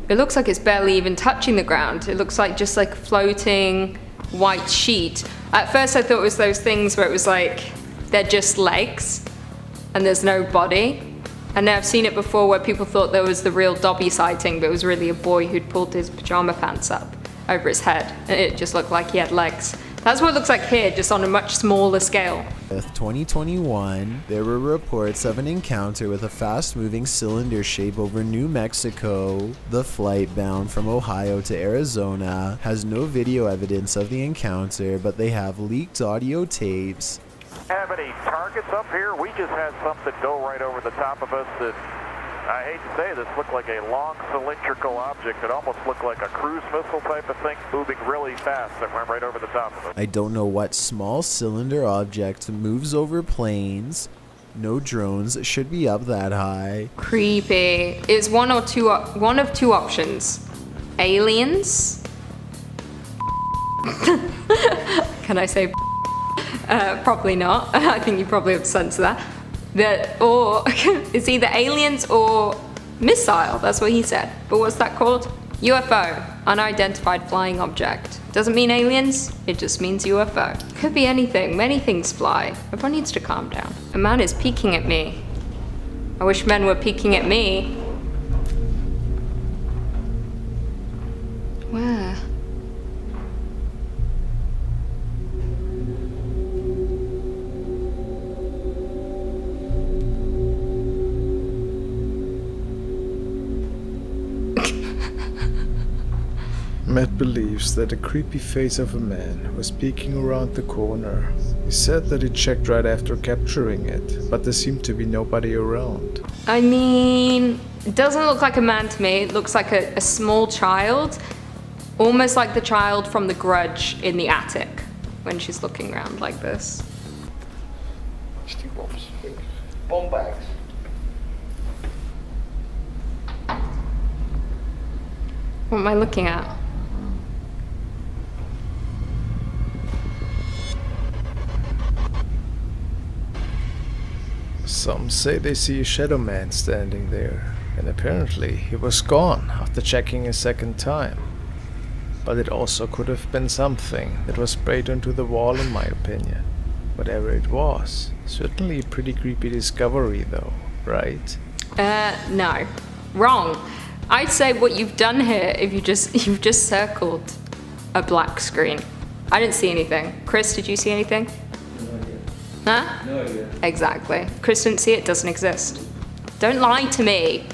It looks like it's barely even touching the ground. It looks like just like floating white sheet. At first I thought it was those things where it was like, they're just legs and there's no body. And now I've seen it before where people thought there was the real Dobby sighting, but it was really a boy who'd pulled his pajama pants up over his head. And it just looked like he had legs. That's what it looks like here, just on a much smaller scale. With 2021, there were reports of an encounter with a fast-moving cylinder shape over New Mexico. The flight bound from Ohio to Arizona has no video evidence of the encounter, but they have leaked audio tapes. Have any targets up here? We just had something go right over the top of us that, I hate to say this, looked like a long cylindrical object. It almost looked like a cruise missile type of thing moving really fast that went right over the top of us. I don't know what small cylinder object moves over planes. No drones should be up that high. Creepy. It's one of two options. Aliens? Can I say probably not. I think you probably have to censor that. Or it's either aliens or missile. That's what he said. But what's that called? UFO. Unidentified flying object. Doesn't mean aliens. It just means UFO. Could be anything. Many things fly. Everyone needs to calm down. A man is peeking at me. I wish men were peeking at me. Where? Matt believes that the creepy face of a man was peeking around the corner. He said that he checked right after capturing it, but there seemed to be nobody around. I mean, it doesn't look like a man to me. It looks like a small child. Almost like the child from The Grudge in the attic when she's looking around like this. Bomb bags. What am I looking at? Some say they see a shadow man standing there, and apparently he was gone after checking a second time. But it also could have been something that was sprayed onto the wall, in my opinion. Whatever it was, certainly a pretty creepy discovery though, right? No. Wrong. I'd say what you've done here, if you've just circled a black screen. I didn't see anything. Chris, did you see anything? No idea. Huh? No idea. Exactly. Chris didn't see it, doesn't exist. Don't lie to me.